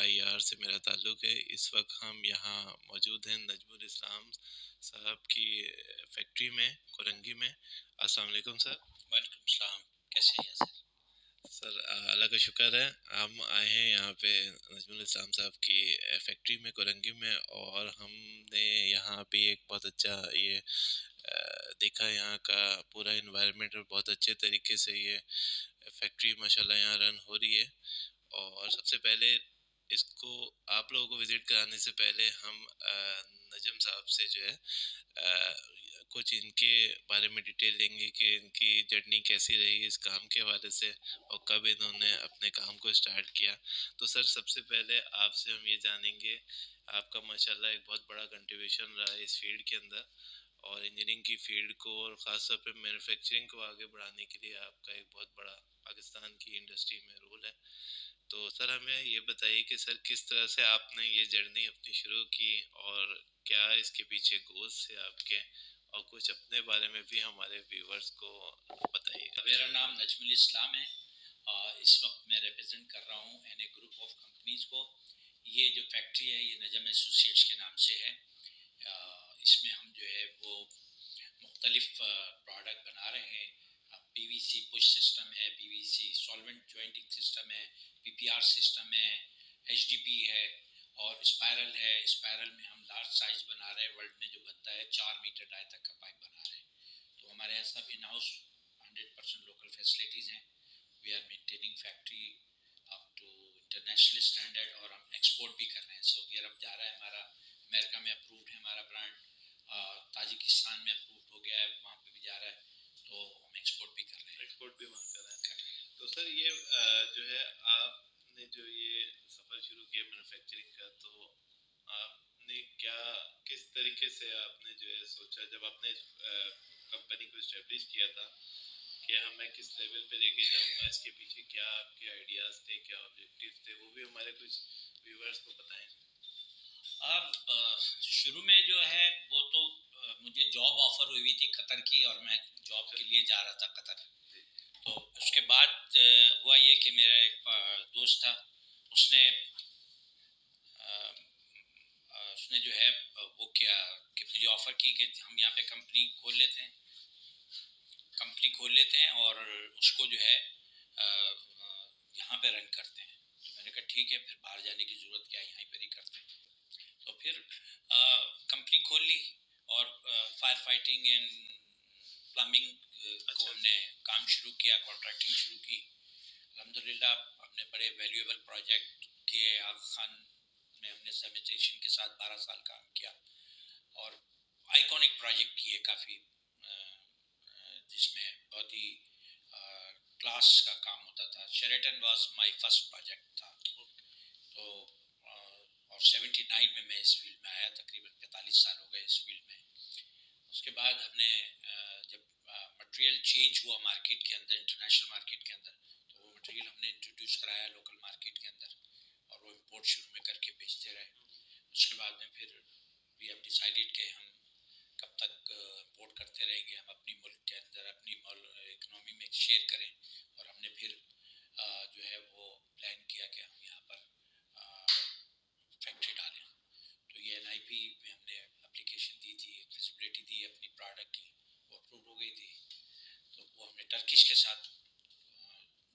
IR से मेरा ताल्लुक़ है। इस वक्त हम यहाँ मौजूद हैं नजमुल इस्लाम साहब की फैक्ट्री में, कोरंगी में। अस्सलाम वालेकुम सर। वालेकुम सलाम। कैसे हैं सर? सर अल्लाह का शुक्र है, हम आए हैं यहाँ पे नजमुल इस्लाम साहब की फैक्ट्री में, कोरंगी में। और हमने यहाँ पे एक बहुत अच्छा ये देखा, यहाँ का पूरा इन्वायरमेंट और बहुत अच्छे तरीके से ये फैक्ट्री माशाल्लाह यहाँ रन हो रही है। और सबसे पहले इसको आप लोगों को विजिट कराने से पहले हम नजम साहब से जो है कुछ इनके बारे में डिटेल लेंगे कि इनकी जर्नी कैसी रही इस काम के हवाले से और कब इन्होंने अपने काम को स्टार्ट किया। तो सर सबसे पहले आपसे हम ये जानेंगे, आपका माशाल्लाह एक बहुत बड़ा कंट्रीब्यूशन रहा है इस फील्ड के अंदर, और इंजीनियरिंग की फील्ड को और ख़ास तौर पे मैन्युफैक्चरिंग को आगे बढ़ाने के लिए आपका एक बहुत बड़ा पाकिस्तान की इंडस्ट्री में रोल है। तो सर हमें ये बताइए कि सर किस तरह से आपने ये जर्नी अपनी शुरू की और क्या इसके पीछे गोल्स थे आपके, और कुछ अपने बारे में भी हमारे व्यूवर्स को बताइएगा। मेरा नाम नजमुल इस्लाम है। इस वक्त मैं रिप्रेजेंट कर रहा हूँ N A group of companies को। ये जो फैक्ट्री है ये नजम एसोसिएट्स के नाम से है। इसमें हम जो है वो मुख्तलिफ प्रोडक्ट बना रहे हैं। PVC पुश सिस्टम है, PVC सॉल्वेंट जॉइंटिंग सिस्टम है, PPR सिस्टम है, HDP है और स्पायरल है। स्पायरल में हम लार्ज साइज बना रहे हैं, वर्ल्ड में जो बनता है 4 मीटर डाई तक का पाइप बना रहे हैं। तो हमारे यहाँ सब इन हाउस 100% लोकल फैसिलिटीज़ हैं। We are maintaining factory up to international standard और हम एक्सपोर्ट भी कर रहे हैं। सऊदी अरब जा रहा है हमारा, अमेरिका में अप्रूव्ड है हमारा ब्रांड, ताजिकिस्तान में अप्रूव्ड हो गया है, वहाँ पे भी जा रहा है। तो हम एक्सपोर्ट भी कर रहे हैं। एक्सपोर्ट भी वहाँ कर रहे हैं। तो सर ये जो है आपने जो ये सफ़र शुरू किया मैन्युफैक्चरिंग का, तो आपने क्या किस तरीके से आपने जो है सोचा जब आपने कंपनी को इस्टेब्लिश किया था कि हाँ मैं किस लेवल पे लेके जाऊँगा, इसके पीछे क्या आपके आइडियाज़ थे, क्या ऑब्जेक्टिव थे, वो भी हमारे कुछ व्यूवर्स को बताएं। अब शुरू में जो है वो तो मुझे जॉब ऑफर हुई थी कतर की और मैं जॉब के लिए जा रहा था कतर। तो उसके बाद हुआ ये कि मेरा एक दोस्त था, उसने उसने जो है वो किया कि मुझे ऑफ़र की कि हम यहाँ पे कंपनी खोल लेते हैं, और उसको जो है यहाँ पे रन करते हैं। तो मैंने कहा ठीक है, फिर बाहर जाने की ज़रूरत क्या है, यहीं पर ही करते हैं। तो फिर कंपनी खोल ली और फायर फाइटिंग एंड प्लम्बिंग को हमने काम शुरू किया, कॉन्ट्रैक्टिंग शुरू की। अल्हम्दुलिल्लाह हमने बड़े वैल्यूएबल प्रोजेक्ट किए। आगा खान में हमने सैनिटेशन के साथ 12 साल काम किया और आइकॉनिक प्रोजेक्ट किए काफ़ी, जिसमें बहुत ही क्लास का काम होता था। Sheraton was my first project था। तो और 79 में मैं इस फील्ड में आया, तकरीबन 45 साल हो गए इस फील्ड में। उसके बाद हमने जब मटेरियल चेंज हुआ मार्केट के अंदर, इंटरनेशनल मार्केट के अंदर, तो वो मटेरियल हमने इंट्रोड्यूस कराया लोकल मार्केट के अंदर और वो इंपोर्ट शुरू में करके बेचते रहे। उसके बाद में फिर वी हैव डिसाइडेड कि हम कब तक इंपोर्ट करते रहेंगे, हम अपनी मुल्क के अंदर अपनी इकनॉमी में शेयर करें। और हमने फिर जो है वो प्लान किया कि हम यहाँ पर फैक्ट्री डालें। तो ये NIP में हमने एप्लीकेशन दी थी, विजिबिलिटी दी अपनी प्रोडक्ट की, वो अप्रूव हो गई थी। तो वो हमने टर्किश के साथ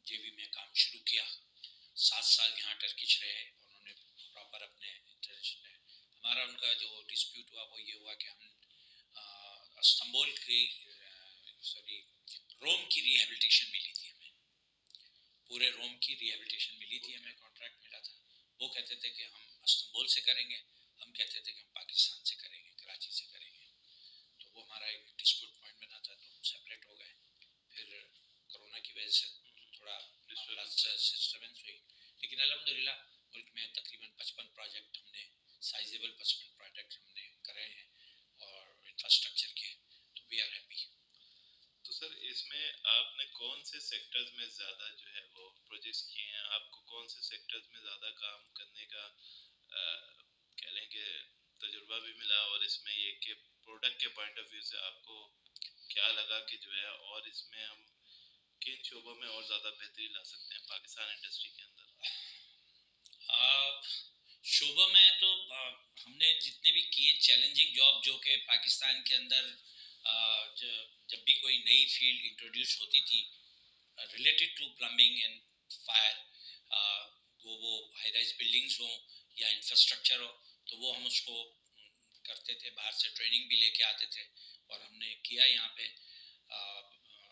JV में काम शुरू किया। 7 साल यहाँ टर्किश रहे, उन्होंने प्रॉपर अपने इंटरनेशनल, हमारा उनका जो डिस्प्यूट हुआ वो ये हुआ कि हम इस्तांबुल की रोम की रिहेबिलिटेशन मिली थी हमें, पूरे रोम की रिहेबिलिटेशन मिली थी हमें, कॉन्ट्रैक्ट मिला था। वो कहते थे कि हम इस्तांबुल से करेंगे, हम कहते थे कि हम पाकिस्तान से करेंगे, कराची से करेंगे। तो वो हमारा एक डिस्प्यूट पॉइंट बना था, तो हम सेपरेट हो गए। फिर कोरोना की वजह से थोड़ा डिस्टर्बेंस हुई, लेकिन अल्हम्दुलिल्लाह मुल्क में तकरीबन 55 प्रोजेक्ट हमने, साइजेबल 55 प्रोजेक्ट हमने करे हैं और इंफ्रास्ट्रक्चर के। तो वी आर हैप्पी। तो सर इसमें आपने कौन से सेक्टर्स में ज़्यादा जो है वो प्रोजेक्ट्स किए हैं, आपको कौन से सेक्टर्स में ज़्यादा काम करने का कह लें कि तजुर्बा भी मिला, और इसमें ये कि प्रोडक्ट के पॉइंट ऑफ व्यू से आपको क्या लगा कि जो है और इसमें हम किन शोबों में और ज़्यादा बेहतरी ला सकते हैं पाकिस्तान इंडस्ट्री के अंदर? हमने जितने भी किए चैलेंजिंग जॉब जो कि पाकिस्तान के अंदर जब भी कोई नई फील्ड इंट्रोड्यूस होती थी related to plumbing and fire, वो हाई राइज बिल्डिंग्स हो या इंफ्रास्ट्रक्चर हो, तो वो हम उसको करते थे, बाहर से ट्रेनिंग भी लेके आते थे और हमने किया यहाँ पे।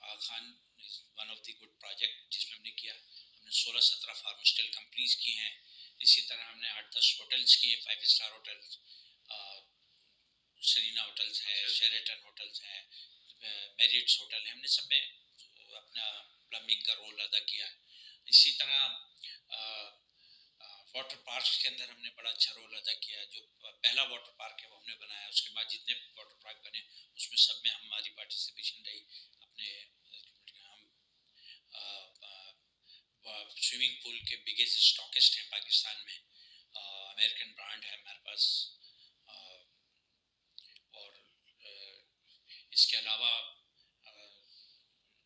आग Khan is one of the good project जिसमें हमने किया। हमने 16-17 फार्मास्यूटिकल कंपनीज की हैं, इसी तरह हमने 8-10 होटल्स किए, 5 स्टार होटल्स, सरीना होटल्स है, शेरेटन होटल्स है, मैरियट्स होटल है, हमने सब में अपना प्लम्बिंग का रोल अदा किया है। इसी तरह वाटर पार्क के अंदर हमने बड़ा अच्छा रोल अदा किया। जो पहला वाटर पार्क है वो हमने बनाया, उसके बाद जितने वाटर पार्क बने उसमें सब में हमारी पार्टिसिपेशन रही। अपने हम स्विमिंग पूल के बिगेस्ट स्टॉकिस्ट हैं पाकिस्तान में, अमेरिकन ब्रांड है हमारे पास। और इसके अलावा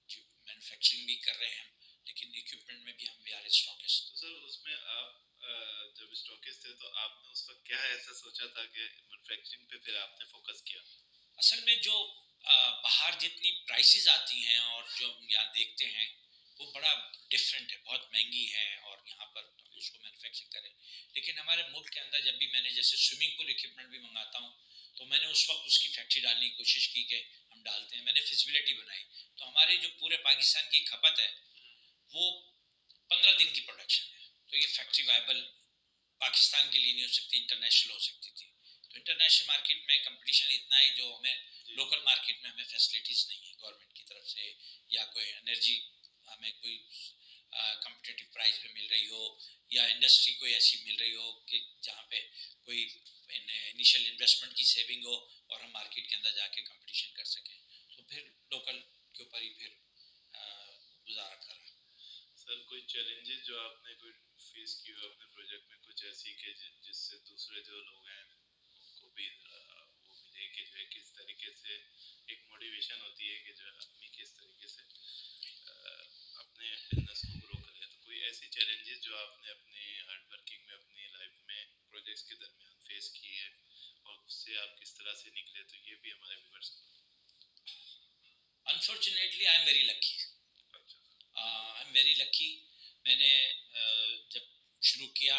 जो मैन्युफैक्चरिंग भी कर रहे हैं, लेकिन इक्विपमेंट में भी हम वी आर स्टॉकिस्ट। तो सर उसमें आप जब स्टॉकिस्ट थे तो आपने उस वक्त क्या ऐसा सोचा था कि मैन्युफैक्चरिंग पे फिर आपने फोकस किया? असल में जो बाहर जितनी प्राइसेस आती हैं और जो हम यहाँ देखते हैं वो बड़ा डिफरेंट है, बहुत महंगी है, और यहाँ पर हम उसको मैन्युफैक्चर करें। लेकिन हमारे मुल्क के अंदर जब भी मैंने जैसे स्विमिंग पूल इक्विपमेंट भी मंगाता हूँ तो मैंने उस वक्त उसकी फैक्ट्री डालने की कोशिश की कि हम डालते हैं, मैंने फिजिबिलिटी बनाई। तो हमारे जो पूरे पाकिस्तान की खपत है वो 15 दिन की प्रोडक्शन है, तो ये फैक्ट्री वायबल पाकिस्तान के लिए नहीं हो सकती, इंटरनेशनल हो सकती थी। तो इंटरनेशनल मार्केट में कंपटीशन इतना है जो हमें लोकल मार्केट में हमें फैसिलिटीज़ नहीं है गवर्नमेंट की तरफ से, या कोई एनर्जी हमें कोई कम्पिटिटिव प्राइस पे मिल रही हो, या इंडस्ट्री कोई ऐसी मिल रही हो कि जहाँ पे कोई इनिशियल इन्वेस्टमेंट की सेविंग हो और हम मार्केट के अंदर जाके कंपटीशन कर सकें। तो फिर लोकल के ऊपर ही फिर गुजारा कर रहा है। सर कोई चैलेंजेस जो आपने कोई फेस की हो अपने प्रोजेक्ट में, कुछ ऐसी कि जिससे दूसरे जो लोग हैं उनको भी वो मिले कि जो है किस तरीके से एक मोटिवेशन होती है कि जो आदमी किस तरीके से अपने बिजनेस को ग्रो करे। तो कोई ऐसी चैलेंजेस जो आपने अपने हार्ड वर्किंग में अपनी लाइफ में प्रोजेक्ट्स के दरमियान फेस की है और उससे आप किस तरह से निकले, तो ये भी हमारे व्यूअर्स को। Unfortunately I am very lucky, I am very lucky. मैंने जब शुरू किया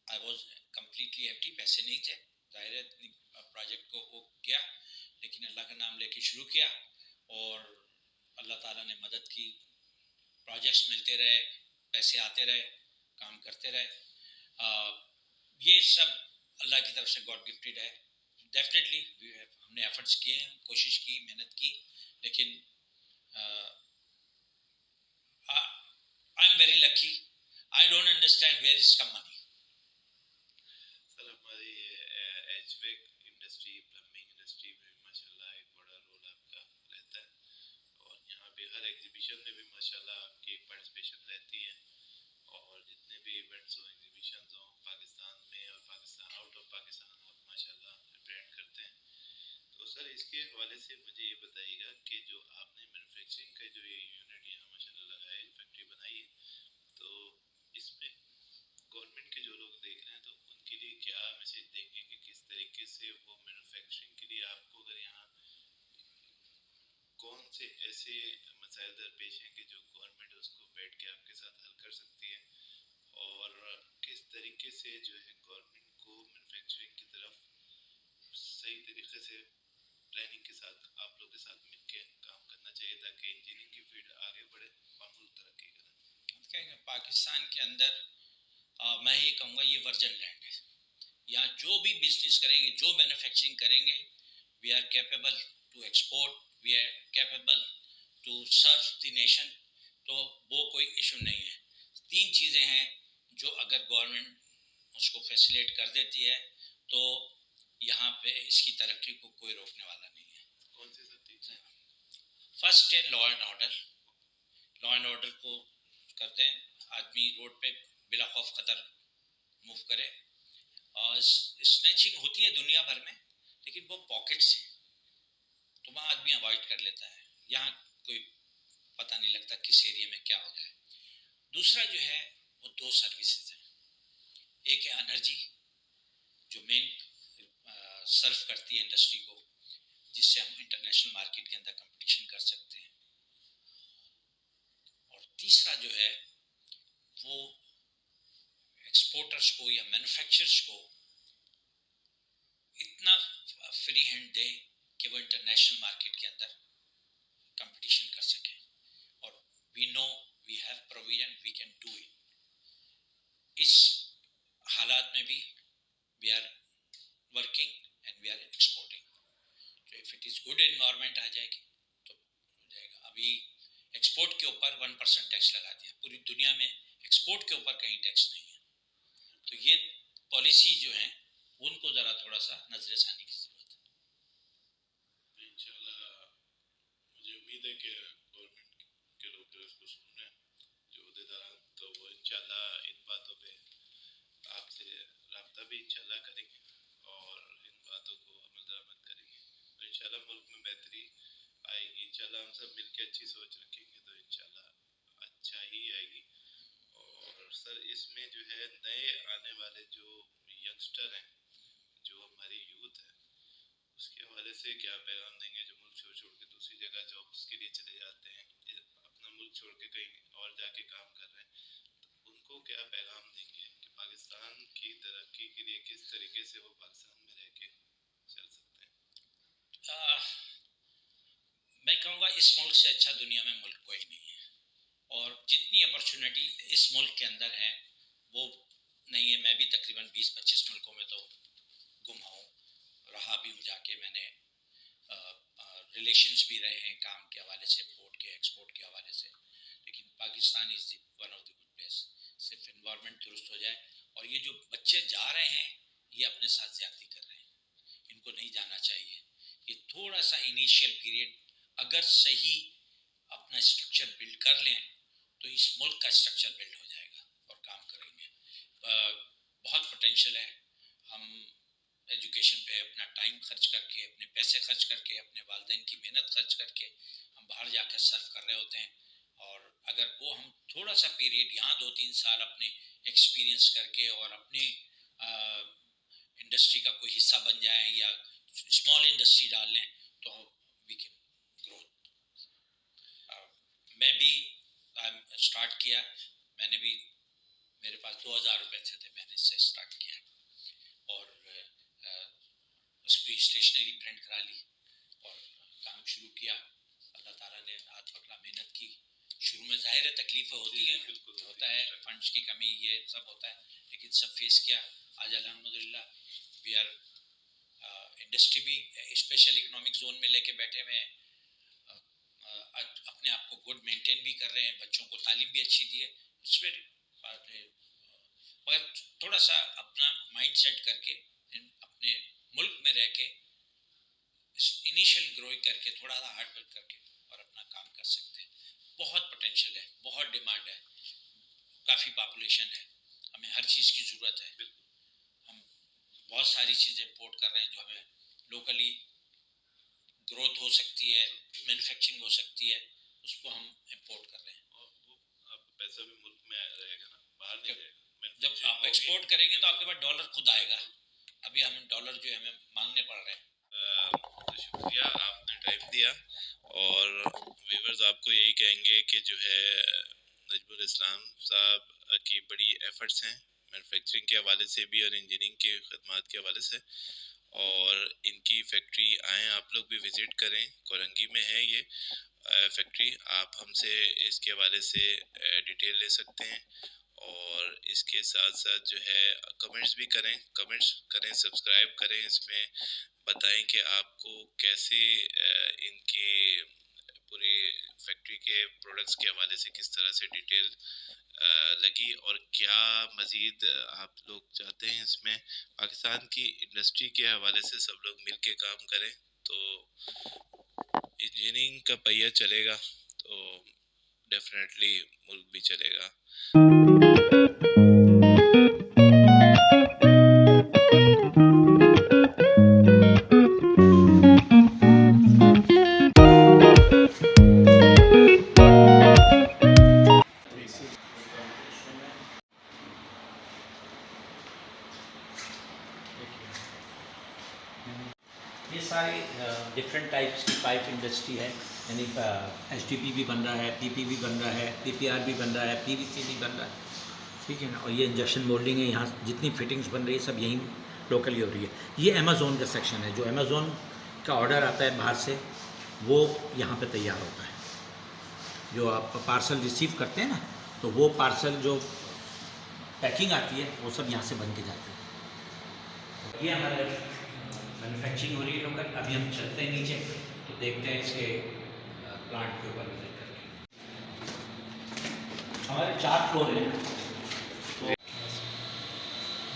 आई वॉज कम्प्लीटली एम्प्टी, पैसे नहीं थे, जाहिर है प्रोजेक्ट को वो किया, लेकिन अल्लाह का नाम लेके शुरू किया और अल्लाह ताला ने मदद की, प्रोजेक्ट्स मिलते रहे, पैसे आते रहे, काम करते रहे। ये सब अल्लाह की तरफ से गॉड गिफ्टेड है। डेफिनेटली हमने एफर्ट्स किए हैं, कोशिश की, मेहनत की, लेकिन I am very lucky. I don't understand where is come money. Sir हमारी एचवेक इंडस्ट्री, प्लम्बिंग इंडस्ट्री में माशाल्लाह एक बड़ा रोल आपका रहता है और यहाँ पे हर एग्जीबिशन में भी माशाल्लाह आपकी एक पार्टिसिपेशन रहती है और जितने भी इवेंट्स हो, एग्जीबिशन हो पाकिस्तान में और पाकिस्तान आउट ऑफ पाकिस्तान आप माशाल्लाह रिप्रेजेंट करते हैं। तो सर इसके हवाले से मुझे ये बताइएगा कि जो आपने मैन्युफैक्चरिंग का जो ये यूनिट यहाँ माशाल्लाह लगाया है, फैक्ट्री बनाई है, तो इसमें गवर्नमेंट के जो लोग देख रहे हैं तो उनके लिए क्या मैसेज देंगे कि किस तरीके से वो मैन्युफैक्चरिंग के लिए आपको अगर यहाँ कौन से ऐसे मसाइल दरपेश हैं कि जो गवर्नमेंट उसको बैठ के आपके साथ हल कर सकती है, और किस तरीके से जो है गवर्नमेंट को मैन्युफैक्चरिंग की तरफ सही तरीके से प्लानिंग के साथ आप लोग के साथ मिलकर काम करना चाहिए ताकि इंजीनियरिंग की फील्ड आगे बढ़े, मामूल तरक्की करे। पाकिस्तान के अंदर मैं ये कहूँगा ये वर्जन लैंड है, यहाँ जो भी बिजनेस करेंगे, जो मैन्युफैक्चरिंग करेंगे, we are capable to export, we are capable to serve the nation, तो वो कोई इशू नहीं है। 3 चीज़ें हैं जो अगर गवर्नमेंट उसको फैसिलिटेट कर देती है तो यहाँ पे इसकी तरक्की को कोई रोकने वाला नहीं है। कौन सी सब चीज़ें? फर्स्ट है law and order. Law and order को करते हैं, आदमी रोड पे बिला खौफ खतर मूव करे। और स्नैचिंग होती है दुनिया भर में, लेकिन वो पॉकेट से, तो वहाँ आदमी अवॉइड कर लेता है, यहाँ कोई पता नहीं लगता किस एरिया में क्या हो जाए। दूसरा जो है वो 2 सर्विसेज हैं, एक है एनर्जी जो मेन करती है इंडस्ट्री को, जिससे हम इंटरनेशनल मार्केट के अंदर कंपटीशन कर सकते हैं। और तीसरा जो है वो एक्सपोर्टर्स को या मैन्युफैक्चरर्स को इतना फ्री हैंड दें कि वो इंटरनेशनल मार्केट के अंदर कंपटीशन कर सकें। और we know we have provision, we can do it. इस हालात में भी we are working and we are exporting. तो if it is good environment आ जाएगी तो हो जाएगा। अभी एक्सपोर्ट के ऊपर 1% टैक्स लगा दिया, पूरी दुनिया में एक्सपोर्ट के ऊपर कहीं टैक्स नहीं है। तो ये पॉलिसी जो है उनको ज़रा थोड़ा सा नजरसानी की जरूरत है। इंशाल्लाह मुझे उम्मीद है कि गवर्नमेंट के लोग जो इसको सुन रहे हैं, जो अहदेदार, तो वो इंशाल्लाह इन बातों पे आपसे रब्ता भी इंशाल्लाह करेंगे और इन बातों को अमल दरामद करेंगे। तो इंशाल्लाह मुल्क में बेहतरी आएगी। इंशाल्लाह हम सब मिलकर अच्छी सोच रखेंगे तो इंशाल्लाह अच्छा ही आएगी। और सर इसमें जो है नए आने वाले जो यंगस्टर हैं, जो हमारी यूथ है, उसके हवाले से क्या पैगाम देंगे जो मुल्क छोड़ छोड़ के दूसरी जगह जॉब्स के लिए चले जाते हैं, अपना मुल्क छोड़ के कहीं और जाके काम कर रहे हैं, तो उनको क्या पैगाम देंगे कि पाकिस्तान की तरक्की के लिए किस तरीके से वो पाकिस्तान में रह के चल सकते हैं? मैं कहूँगा इस मुल्क से अच्छा दुनिया में मुल्क कोई नहीं है, और जितनी अपॉर्चुनिटी इस मुल्क के अंदर है वो नहीं है। मैं भी तकरीबन 20-25 मुल्कों में तो गुम हूँ, रहा भी हूँ जाके। मैंने रिलेशंस भी रहे हैं काम के हवाले से, इम्पोर्ट के एक्सपोर्ट के हवाले से। लेकिन Pakistan is one of the good place. सिर्फ इन्वायरमेंट दुरुस्त हो जाए। और ये जो बच्चे जा रहे हैं ये अपने साथ ज्यादती कर रहे हैं, इनको नहीं जाना चाहिए। ये थोड़ा सा इनिशियल पीरियड अगर सही अपना स्ट्रक्चर बिल्ड कर लें तो इस मुल्क का स्ट्रक्चर बिल्ड हो जाएगा और काम करेंगे। बहुत पोटेंशियल है। हम एजुकेशन पे अपना टाइम खर्च करके, अपने पैसे खर्च करके, अपने वालिदैन की मेहनत खर्च करके हम बाहर जाकर सर्व कर रहे होते हैं। और अगर वो हम थोड़ा सा पीरियड यहाँ 2-3 साल अपने एक्सपीरियंस करके और अपने इंडस्ट्री का कोई हिस्सा बन जाए या स्मॉल इंडस्ट्री डाल लें तो वी कैन ग्रो। मैं भी स्टार्ट किया, मैंने भी, मेरे पास 2000 रुपये थे, मैंने इससे स्टार्ट किया और उसकी स्टेशनरी प्रिंट करा ली और काम शुरू किया। अल्लाह ताला ने हाथ पकड़ा, मेहनत की। शुरू में जाहिर है तकलीफ़ें होती हैं, होता है, फंड्स की कमी, ये सब होता है, लेकिन सब फेस किया। आज अल्हम्दुलिल्लाह वी आर इंडस्ट्री भी स्पेशल इकोनॉमिक जोन में लेके बैठे हुए हैं। अपने आप को गुड मेंटेन भी कर रहे हैं, बच्चों को तालीम भी अच्छी दी है। इसमें मगर थोड़ा सा अपना माइंड सेट करके अपने मुल्क में रह के इनिशियल ग्रो करके थोड़ा सा हार्ड वर्क करके और अपना काम कर सकते हैं। बहुत पोटेंशियल है, बहुत डिमांड है, काफ़ी पॉपुलेशन है, हमें हर चीज़ की ज़रूरत है। हम बहुत सारी चीज़ें इम्पोर्ट कर रहे हैं जो हमें लोकली ग्रोथ हो सकती है, मैन्युफैक्चरिंग हो सकती है, उसको हम इम्पोर्ट कर रहे हैं। और वो आपका पैसा भी मुल्क में रहेगा ना, बाहर नहीं रहेगा। जब आप एक्सपोर्ट करेंगे तो आपके पास डॉलर खुद आएगा। अभी हमें डॉलर जो है हमें मांगने पड़ रहे हैं। तो शुक्रिया, आपने टाइम दिया। और व्यूअर्स आपको यही कहेंगे कि जो है नजमुल इस्लाम साहब की बड़ी एफर्ट्स हैं मैन्युफैक्चरिंग के हवाले से भी और इंजीनियरिंग के खदमात के हवाले से। और इनकी फैक्ट्री आएँ, आप लोग भी विज़िट करें। कोरंगी में है ये फैक्ट्री। आप हमसे इसके हवाले से डिटेल ले सकते हैं और इसके साथ साथ जो है कमेंट्स भी करें, सब्सक्राइब करें, इसमें बताएं कि आपको कैसे इनके पूरी फैक्ट्री के प्रोडक्ट्स के हवाले से किस तरह से डिटेल लगी और क्या मज़ीद आप लोग चाहते हैं इसमें। पाकिस्तान की इंडस्ट्री के हवाले से सब लोग मिल के काम करें तो इंजीनियरिंग का पहिया चलेगा, तो डेफिनेटली मुल्क भी चलेगा। ये सारे डिफरेंट टाइप्स की पाइप इंडस्ट्री है, यानी HDP भी बन रहा है, PP भी बन रहा है, PPR भी बन रहा है, PVC भी बन रहा है, ठीक है ना। और ये इंजेक्शन मोल्डिंग है, यहाँ जितनी फिटिंग्स बन रही है सब यहीं लोकली हो रही है। ये अमेज़ोन का सेक्शन है, जो अमेज़ोन का ऑर्डर आता है बाहर से वो यहाँ पे तैयार होता है। जो आप पार्सल रिसीव करते हैं ना, तो वो पार्सल जो पैकिंग आती है वो सब यहाँ से बन के जाती है। ये हमारे मैन्युफैक्चरिंग हो रही है लोकल। अभी हम चलते हैं नीचे तो देखते हैं इसके प्लांट के ऊपर विजिट करके। हमारे 4 फ्लोर हैं, तो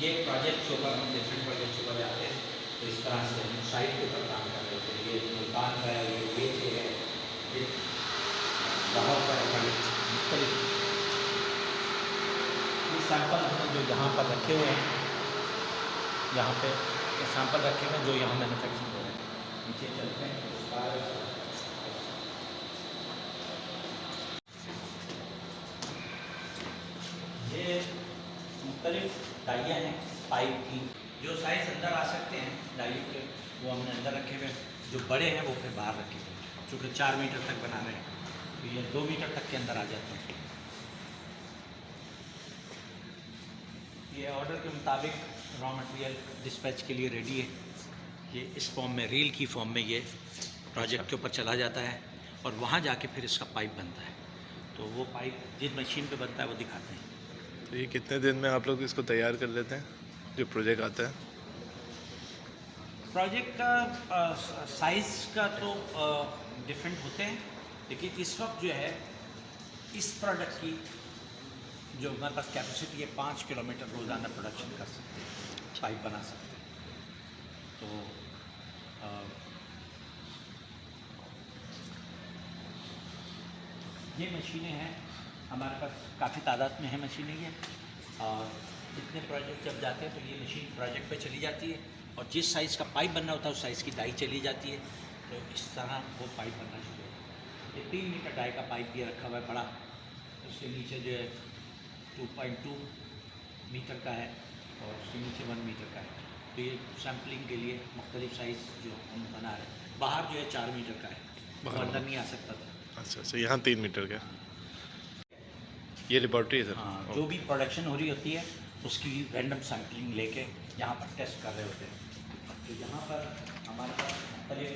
ये प्रोजेक्ट के ऊपर हम डिफरेंट प्रोजेक्ट के ऊपर जाते हैं, तो इस तरह से हम साइट के ऊपर काम कर रहे थे। ये मुल्तान का है, ये है, ये बाहर का प्रोजेक्ट मुख्तलिफ। ये सैंपल हमने जो यहाँ पर रखे हुए हैं, यहाँ पे सैंपल रखे हुए हैं जो यहाँ मैन्युफैक्चरिंग हो रहे हैं। नीचे चलते हैं तो ये मुख्तलिफ डाइयाँ हैं पाइप की, जो साइज़ अंदर आ सकते हैं डाइयों के, वो हमने अंदर रखे हुए हैं। जो बड़े हैं वो फिर बाहर रखे हुए हैं, चूँकि 4 मीटर तक बना रहे हैं तो ये 2 मीटर तक के अंदर आ जाते हैं। ये ऑर्डर के मुताबिक रॉ मटेरियल डिस्पैच के लिए रेडी है। ये इस फॉर्म में, रील की फॉर्म में ये प्रोजेक्ट के ऊपर चला जाता है और वहाँ जाके फिर इसका पाइप बनता है। तो वो पाइप जिस मशीन पे बनता है वो दिखाते हैं। तो ये कितने दिन में आप लोग इसको तैयार कर लेते हैं जो प्रोजेक्ट आता है? प्रोजेक्ट का साइज़ का तो डिफरेंट होते हैं, लेकिन इस वक्त जो है इस प्रोडक्ट की जो हमारे पास कैपेसिटी है 5 किलोमीटर रोज़ाना प्रोडक्शन कर सकते हैं, पाइप बना सकते हैं। तो ये मशीनें हैं हमारे पास, काफ़ी तादाद में है मशीनें ये। और जितने प्रोजेक्ट जब जाते हैं तो ये मशीन प्रोजेक्ट पे चली जाती है और जिस साइज़ का पाइप बनना होता है उस साइज़ की डाई चली जाती है, तो इस तरह वो पाइप बनना शुरू होता है। ये 3 मीटर डाई का पाइप ये रखा हुआ है बड़ा, उसके नीचे जो है 2.2 मीटर का है और उसके नीचे 1 मीटर का है। तो ये सैम्पलिंग के लिए मुख्तलिफ साइज़ जो हम बना रहे हैं। बाहर जो है 4 मीटर का है, तो अंदर नहीं आ सकता था। अच्छा, यहाँ 3 मीटर का। ये लेबॉर्ट्री है सर? हाँ, जो भी प्रोडक्शन हो रही होती है उसकी रैंडम सैम्पलिंग लेके यहाँ पर टेस्ट कर रहे होते हैं। तो यहाँ पर हमारे पास मुख्तलिफ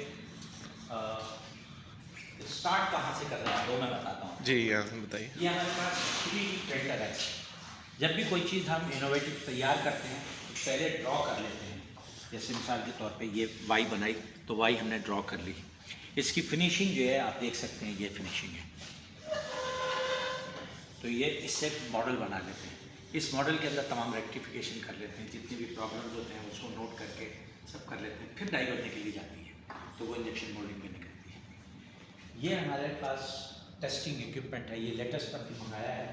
स्टार्ट कहाँ से कर रहे हैं वो मैं बताता हूँ जी, यहाँ बताइए। ये हमारे पास 3D प्रिंटर है। जब भी कोई चीज़ हम इनोवेटिव तैयार करते हैं तो पहले ड्रॉ कर लेते हैं। जैसे मिसाल के तौर पे ये वाई बनाई तो वाई हमने ड्रॉ कर ली। इसकी फिनिशिंग जो है आप देख सकते हैं, ये फिनिशिंग है। तो ये इससे मॉडल बना लेते हैं। इस मॉडल के अंदर तमाम रेक्टिफिकेशन कर लेते हैं, जितने भी प्रॉब्लम्स होते हैं उसको नोट करके सब कर लेते हैं। फिर डाई बनने के लिए जाती है तो वो इंजेक्शन मोल्डिंग में निकलती है। ये हमारे पास टेस्टिंग इक्विपमेंट है, ये लेटेस्ट अभी मंगाया है।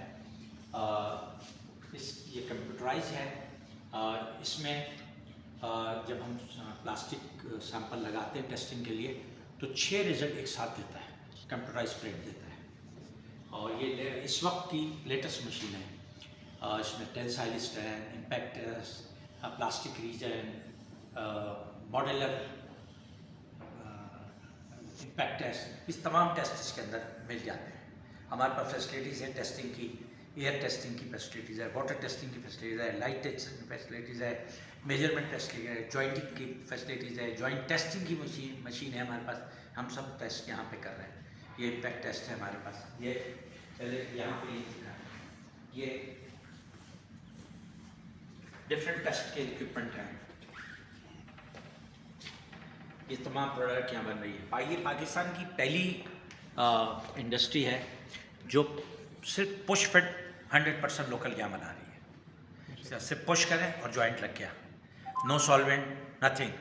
ये कंप्यूटराइज है। इसमें जब हम प्लास्टिक सैंपल लगाते हैं टेस्टिंग के लिए तो 6 रिज़ल्ट एक साथ देता है, कंप्यूटराइज प्रिंट देता है। और ये इस वक्त की लेटेस्ट मशीन है। इसमें tensile strength, impact test, plastic region, modular impact test, इस तमाम टेस्ट इसके अंदर मिल जाते हैं। हमारे पास फैसिलिटीज़ है टेस्टिंग की, एयर टेस्टिंग की फैसिलिटीज़ है, वाटर टेस्टिंग की फैसिलिटीज़ है, लाइट टेस्टिंग की फैसिलिटीज़ है, मेजरमेंट टेस्टिंग है, जॉइंटिंग की फैसिलिटीज़ है, जॉइंट टेस्टिंग की मशीन है हमारे पास। हम सब टेस्ट यहाँ पे कर रहे हैं। ये इम्पैक्ट टेस्ट है हमारे पास। ये पहले यहाँ पे ये डिफरेंट टेस्ट के इक्विपमेंट हैं। ये तमाम प्रोडक्ट यहाँ बन रही है। ये पाकिस्तान की पहली इंडस्ट्री है जो सिर्फ पुश फिट 100% लोकल यहाँ बना रही है। सिर्फ पुश करें और जॉइंट लग गया, नो सॉल्वेंट, नथिंग।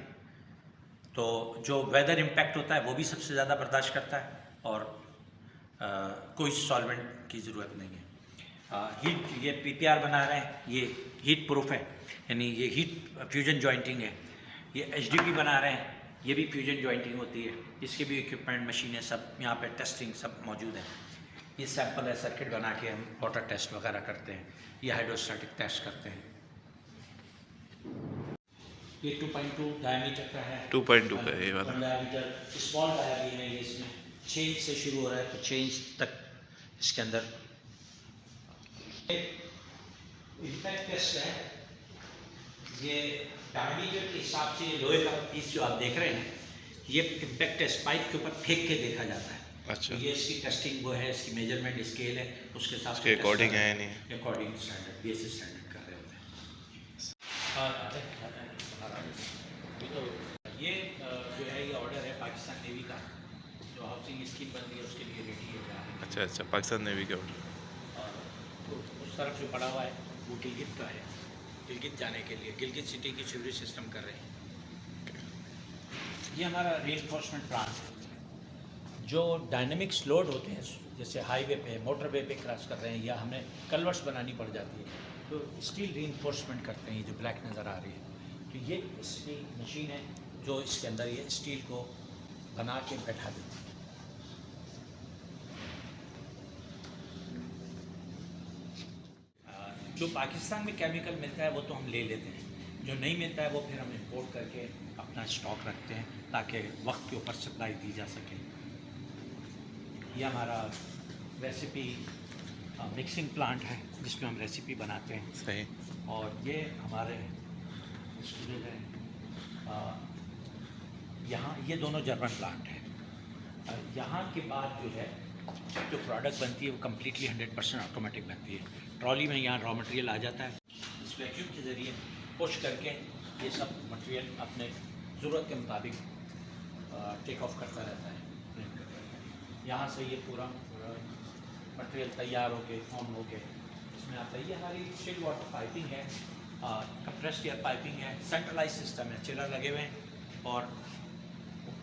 तो जो वेदर इम्पैक्ट होता है वो भी सबसे ज़्यादा बर्दाश्त करता है और कोई सॉल्वेंट की ज़रूरत नहीं है। हीट, ये PPR बना रहे हैं, ये हीट प्रूफ है, यानी ये हीट फ्यूजन जॉइंटिंग है। ये HDP बना रहे हैं, ये भी फ्यूजन जॉइंटिंग होती है। इसके भी इक्विपमेंट, मशीनें सब यहाँ पे टेस्टिंग सब मौजूद है। ये सैंपल है, सर्किट बना के हम वाटर टेस्ट वगैरह करते हैं, ये हाइड्रोस्टैटिक टेस्ट करते हैं। ये 2.2 डायमीटर का है, 2.2 का है ये वाला। डायमीटर स्मॉल डाया भी है ये, इसमें चेंज से शुरू हो रहा है तो चेंज तक इसके अंदर इम्पैक्ट टेस्ट है। ये डायमीटर के हिसाब से ये लोहे का पीस जो आप देख रहे हैं, ये इम्पैक्ट टेस्ट पाइप के ऊपर फेंक के देखा जाता है। अच्छा, तो ये इसकी टेस्टिंग वो है, इसकी मेजरमेंट स्केल है, उसके साथ उसके अकॉर्डिंग है नहीं, अकॉर्डिंग स्टैंडर्ड BS स्टैंडर्ड कर रहे होते हैं। तो ये जो है ये ऑर्डर है पाकिस्तान नेवी का, जो हाउसिंग स्कीम बन रही है उसके लिए रेडी है। अच्छा अच्छा, पाकिस्तान नेवी का ऑर्डर। और तो उस तरफ जो पड़ा हुआ है वो गिलगित का है, गिलगित जाने के लिए गिलगित सिटी की सीवरेज सिस्टम कर रहे हैं। ये हमारा रीइंफोर्समेंट प्लान है। जो डायनेमिक्स लोड होते हैं, जैसे हाईवे पे मोटरवे पे क्रॉस कर रहे हैं या हमें कलवर्स बनानी पड़ जाती है, तो स्टील रीइंफोर्समेंट करते हैं। ये जो ब्लैक नज़र आ रही है, तो ये इसकी मशीन है जो इसके अंदर ये स्टील को बना के बैठा देती है। जो पाकिस्तान में केमिकल मिलता है वो तो हम ले लेते हैं, जो नहीं मिलता है वो फिर हम इंपोर्ट करके अपना स्टॉक रखते हैं ताकि वक्त के ऊपर सप्लाई दी जा सके। ये हमारा रेसिपी मिक्सिंग प्लांट है जिसमें हम रेसिपी बनाते हैं। सही। और ये हमारे स्टूडेंट हैं यहाँ, ये दोनों जर्मन प्लांट हैं। यहाँ के बाद जो है जो प्रोडक्ट बनती है वो कम्प्लीटली 100% ऑटोमेटिक बनती है। ट्रॉली में यहाँ रॉ मटेरियल आ जाता है, इस वैक्यूम के ज़रिए पुश करके ये सब मटेरियल अपने ज़रूरत के मुताबिक टेक ऑफ करता रहता है। यहाँ से ये पूरा मटेरियल तैयार होके फॉर्म होके इसमें आता है। ये हमारी चिल वाटर पाइपिंग है, कंप्रेस्ड एयर पाइपिंग है, सेंट्रलाइज सिस्टम है, चिलर लगे हुए हैं और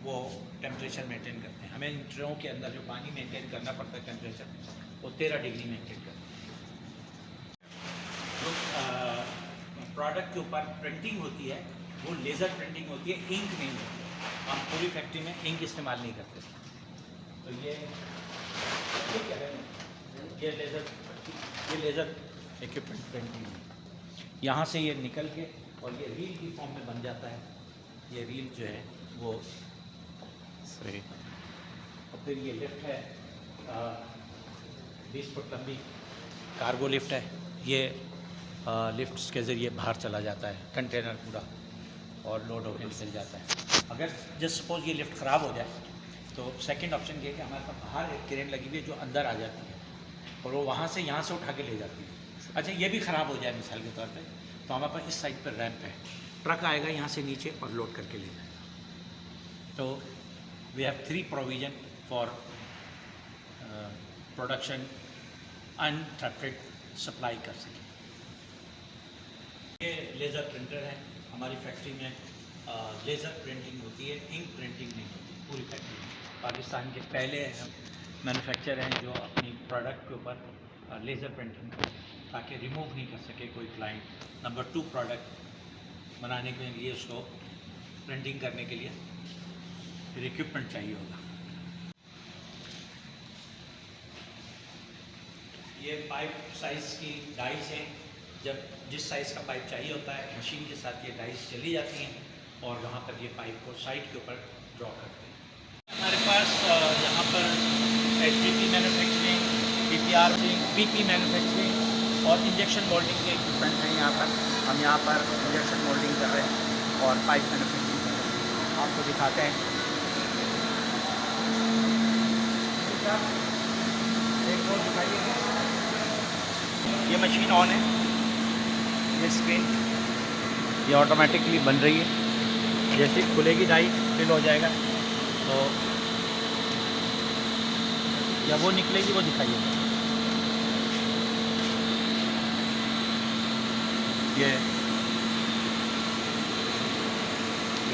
वो टेम्परेचर मेंटेन करते हैं। हमें इन ट्रेयों के अंदर जो पानी मेंटेन करना पड़ता है टेम्परेचर, वो 13 डिग्री मेंटेन करते हैं। जो प्रोडक्ट के ऊपर प्रिंटिंग होती है वो लेज़र प्रिंटिंग होती है, इंक नहीं होती है। हम पूरी फैक्ट्री में इंक इस्तेमाल नहीं करते। तो ये ठीक है, ये लेज़र इक्विपमेंट प्रिंटिंग है। यहाँ से ये निकल के और ये रील की फॉर्म में बन जाता है। ये रील जो है वो सही। और फिर ये लिफ्ट है 20 फुट लंबी कार्गो लिफ्ट है। ये लिफ्ट्स के ज़रिए बाहर चला जाता है कंटेनर पूरा और लोड होकर निकल जाता है। अगर जस्ट सपोज ये लिफ्ट ख़राब हो जाए तो सेकंड ऑप्शन ये है कि हमारे पास बाहर एक क्रेन लगी हुई है जो अंदर आ जाती है और वो वहाँ से यहाँ से उठा के ले जाती है। अच्छा, ये भी ख़राब हो जाए मिसाल के तौर पे तो हमारे पास इस साइड पर रैंप है, ट्रक आएगा यहाँ से नीचे और लोड करके ले जाएगा। तो we have 3 provision for production uninterrupted supply कर सकें। ये लेज़र प्रिंटर है हमारी फैक्ट्री में। लेज़र प्रिंटिंग होती है, इंक प्रिंटिंग नहीं होती पूरी फैक्ट्री में। पाकिस्तान के पहले मैन्युफैक्चर हैं जो अपनी प्रोडक्ट के ऊपर लेज़र प्रिंटिंग करते हैं ताकि रिमूव नहीं कर सके कोई क्लाइंट। नंबर 2 प्रोडक्ट बनाने के लिए उसको प्रिंटिंग करने के लिए फिर इक्विपमेंट चाहिए होगा। ये पाइप साइज़ की डाइस हैं। जब जिस साइज़ का पाइप चाहिए होता है मशीन के साथ ये डाइस चली जाती हैं और वहाँ पर ये पाइप को साइड के ऊपर ड्रॉ करते हैं। हमारे पास यहाँ पर HDP manufacturing, PPR, PP manufacturing और इंजेक्शन मोल्डिंग के इक्विपमेंट हैं। यहाँ पर हम यहाँ पर इंजेक्शन मोल्डिंग कर रहे हैं और पाइप मैन्युफैक्चरिंग कर रहे हैं। आपको दिखाते हैं। एक और दिखाइए। ये मशीन ऑन है, ये स्क्रीन ये ऑटोमेटिकली बन रही है। जैसे खुलेगी डाई फिल हो जाएगा तो या वो निकलेगी वो दिखाइए। ये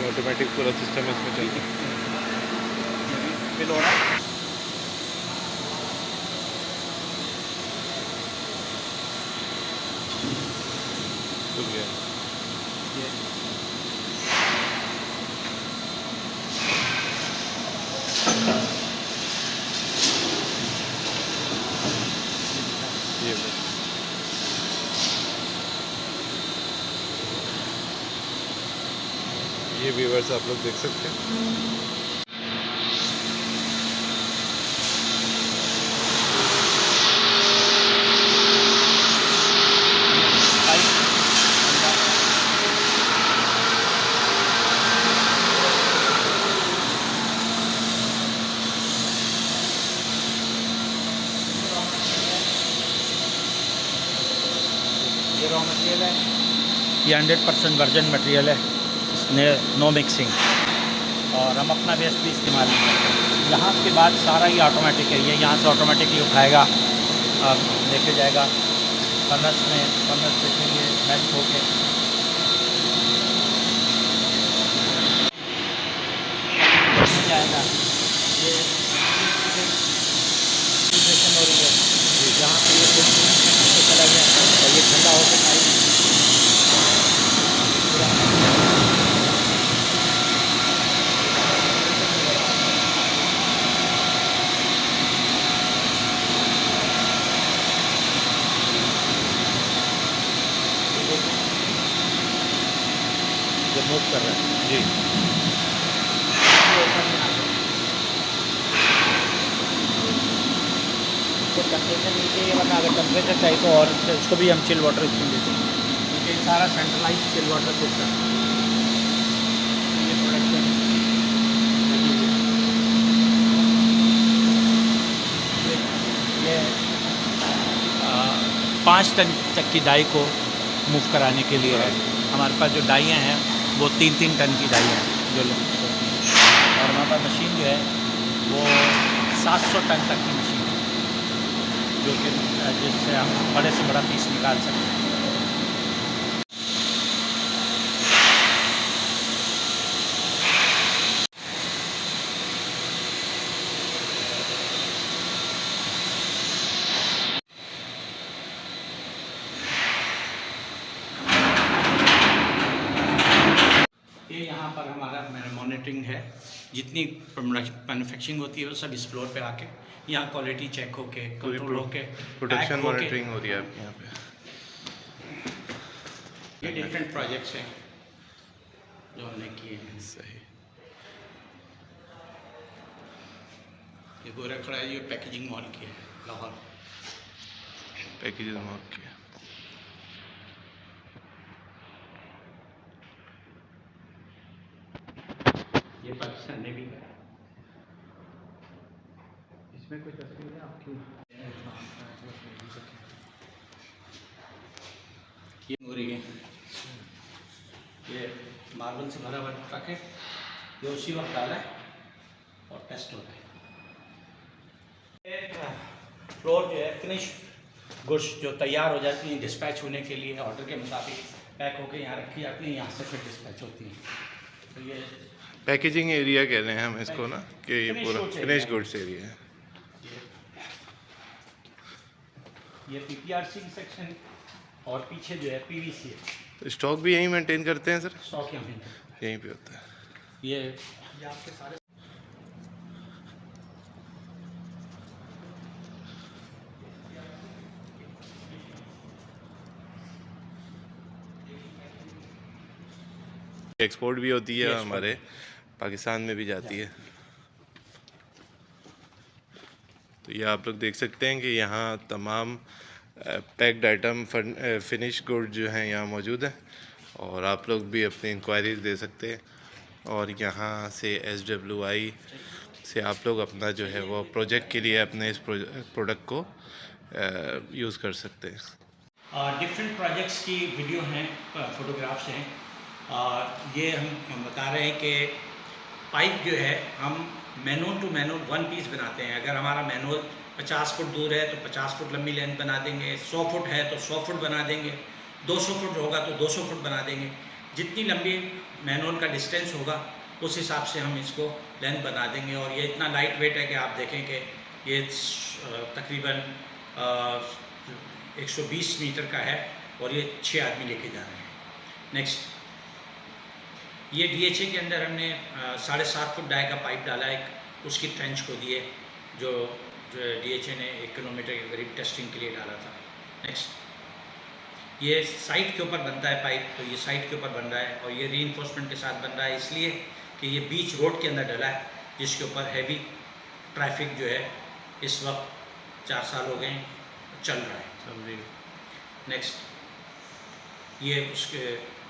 ऑटोमेटिक पूरा सिस्टम इसमें चल रहा है। फिल हो रहा है। खुल गया। ये ये व्यूअर्स आप लोग देख सकते हैं। ये रॉ मटेरियल है, ये 100% वर्जन मटेरियल है, इसमें नो मिक्सिंग, और हम अपना वेस्ट भी इस्तेमाल नहीं करते। यहाँ के बाद सारा ही ऑटोमेटिक है, ये यहाँ से ऑटोमेटिकली उठाएगा और लेके जाएगा फर्नेस में, फर्नेस देखेंगे मेल्ट होके जाएगा। ये हो रही है, यहाँ पे ये चला गया और ये ठंडा होकर मूव कर रहा है जी। इसको टेम्परेचर नहीं चाहिए, वरना अगर टेम्परेचर चाहिए तो और उसको भी हम चिल वाटर इसमें देते हैं, क्योंकि ये सारा सेंट्रलाइज चिल वाटर सिस्टम ये प्रोडक्शन ये 5 टन तक की डाई को मूव कराने के लिए है। हमारे पास जो डाइयाँ हैं वो 3-3 टन की डाइयाँ हैं जो होती हैं, और हमारे पास मशीन जो है वो 700 टन तक की मशीन है, जो कि जिससे हम बड़े से बड़ा पीस निकाल सकते हैं। ये यहाँ पर हमारा मॉनिटरिंग है, जितनी मैन्युफैक्चरिंग होती है वो सब इस फ्लोर पे आके यहाँ क्वालिटी चेक होके, कंट्रोल होके, प्रोडक्शन मॉनिटरिंग हो रही है आपके यहाँ पे। ये डिफरेंट प्रोजेक्ट्स हैं जो हमने किए हैं। सही। ये गोरा खड़ा है, ये पैकेजिंग मॉल की है लाहौर। पैकेजिंग मॉल की। ये पाकिस्तान ने भी है। इसमें कोई तस्वीर है आपकी? ये हो रही है, ये मार्बल से भरा हुआ ट्रक है, ये उसी वक्त डाला है और टेस्ट होता है। फ्लोर जो है फिनिश गुड्स जो तैयार हो जाती हैं डिस्पैच होने के लिए ऑर्डर के मुताबिक पैक होकर यहाँ रखी जाती हैं, यहाँ से फिर डिस्पैच होती हैं। तो ये पैकेजिंग एरिया कह रहे हैं हम इसको ना, कि ये पूरा फिनिश गुड्स एरिया है। ये पीपीआरसी सेक्शन और पीछे जो है पीवीसी है। तो स्टॉक भी यहीं मेंटेन करते हैं सर? स्टॉक यहाँ यहीं पे होता है। ये आपके सारे एक्सपोर्ट भी होती है, हमारे पाकिस्तान में भी जाती है। तो ये आप लोग देख सकते हैं कि यहाँ तमाम पैक्ड आइटम फिनिश गुड जो हैं यहाँ मौजूद हैं, और आप लोग भी अपनी इंक्वायरीज दे सकते हैं, और यहाँ से SWI से आप लोग अपना जो है वो प्रोजेक्ट के लिए अपने इस प्रोडक्ट को यूज़ कर सकते हैं। डिफरेंट प्रोजेक्ट्स की वीडियो हैं, फोटोग्राफ्स हैं, और ये हम बता रहे हैं कि पाइप जो है हम मैनुअल टू मैनुअल 1 पीस बनाते हैं। अगर हमारा मैनुअल 50 फुट दूर है तो 50 फुट लंबी लेंथ बना देंगे, 100 फुट है तो 100 फुट बना देंगे, 200 फुट होगा तो 200 फुट बना देंगे। जितनी लंबी मैनुअल का डिस्टेंस होगा उस हिसाब से हम इसको लेंथ बना देंगे। और ये इतना लाइट वेट है कि आप देखें कि ये तकरीबन 120 मीटर का है, और ये 6 आदमी लेके जा रहे हैं। नेक्स्ट, ये DHA के अंदर हमने 7.5 फुट डाई का पाइप डाला है, उसकी ट्रेंच को दिए जो DHA ने 1 किलोमीटर के करीब टेस्टिंग के लिए डाला था। नेक्स्ट, ये साइट के ऊपर बनता है पाइप, तो ये साइट के ऊपर बन रहा है और ये रीइंफोर्समेंट के साथ बन रहा है इसलिए कि ये बीच रोड के अंदर डला है, जिसके ऊपर हैवी ट्रैफिक जो है इस वक्त 4 साल हो गए चल रहा है। समझिए। नेक्स्ट, ये उसके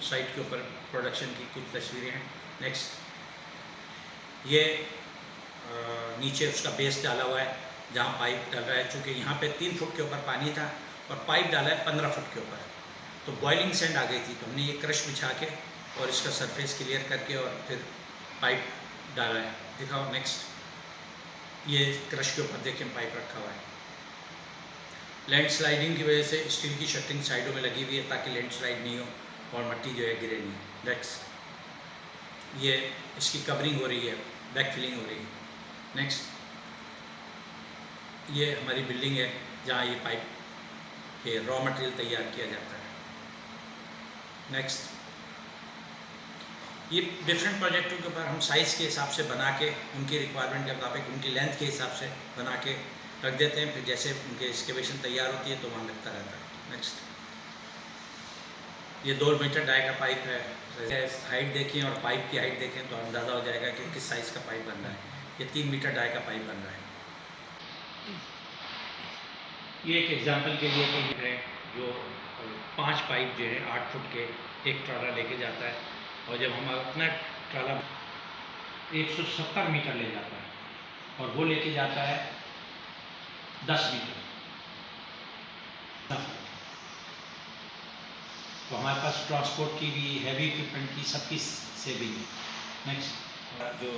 साइट के ऊपर प्रोडक्शन की कुछ तस्वीरें हैं। नेक्स्ट, ये नीचे उसका बेस डाला हुआ है जहाँ पाइप डल रहा है, चूँकि यहाँ पे 3 फुट के ऊपर पानी था और पाइप डाला है 15 फुट के ऊपर, तो बॉइलिंग सैंड आ गई थी, तो हमने ये क्रश बिछा के और इसका सरफेस क्लियर करके और फिर पाइप डाला है। दिखाओ नेक्स्ट, ये क्रश के ऊपर देखें पाइप रखा हुआ है। लैंडस्लाइडिंग की वजह से स्टील की शटरिंग साइडों में लगी हुई है ताकि लैंडस्लाइड नहीं हो और मट्टी जो है गिरे नहीं। नेक्स्ट, ये इसकी कवरिंग हो रही है, बैक फिलिंग हो रही है। नेक्स्ट, ये हमारी बिल्डिंग है जहाँ ये पाइप के रॉ मटेरियल तैयार किया जाता है। नेक्स्ट, ये डिफरेंट प्रोजेक्टों के ऊपर हम साइज़ के हिसाब से बना के उनकी रिक्वायरमेंट के मुताबिक उनकी लेंथ के हिसाब से बना के रख देते हैं, फिर जैसे उनके एक्सकेवेशन तैयार होती है तो वहाँ लगता रहता है। नेक्स्ट, ये 2 मीटर डाई का पाइप है। हाइट देखें और पाइप की हाइट देखें तो अंदाज़ा हो जाएगा कि किस साइज़ का पाइप बन रहा है। ये 3 मीटर डाई का पाइप बन रहा है। ये एक एग्जांपल के लिए कि है जो 5 पाइप जो है 8 फुट के एक ट्राला लेके जाता है, और जब हम अपना ट्राला 170 मीटर ले जाता है और वो लेके जाता है 10 मीटर, तो हमारे पास ट्रांसपोर्ट की भी, हैवी इक्विपमेंट की, सबकी सेविंग है। नेक्स्ट, जो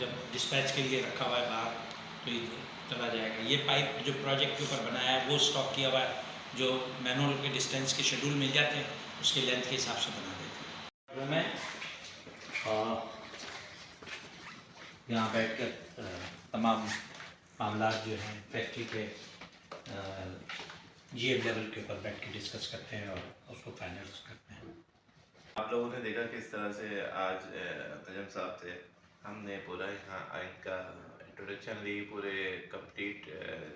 जब डिस्पैच के लिए रखा हुआ है बाहर तो ये चला जाएगा। ये पाइप जो प्रोजेक्ट के ऊपर बनाया है वो स्टॉक किया हुआ है, जो मैनुअल के डिस्टेंस के शेड्यूल मिल जाते हैं उसके लेंथ के हिसाब से बना देते हैं। मैं यहाँ बैठ कर तमाम मामला जो हैं फैक्ट्री के GM लेवल के ऊपर बैठ के डिस्कस करते हैं और उसको फाइनल करते हैं। आप लोगों ने देखा किस तरह से आज नजम साहब थे, हमने पूरा यहाँ आइन का इंट्रोडक्शन ली, पूरे कंप्लीट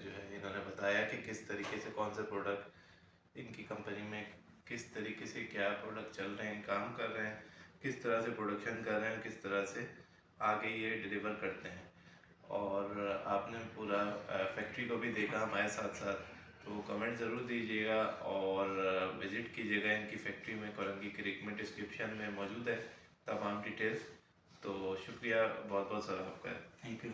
जो है इन्होंने बताया कि किस तरीके से कौन से प्रोडक्ट इनकी कंपनी में किस तरीके से क्या प्रोडक्ट चल रहे हैं, काम कर रहे हैं, किस तरह से प्रोडक्शन कर रहे हैं, किस तरह से आगे ये डिलीवर करते हैं। और आपने पूरा फैक्ट्री को भी देखा हमारे साथ साथ, तो कमेंट ज़रूर दीजिएगा और विज़िट कीजिएगा इनकी फैक्ट्री में। कोरंगी क्रीक में डिस्क्रिप्शन में मौजूद है तमाम डिटेल्स। तो शुक्रिया, बहुत बहुत सर आपका। Thank you.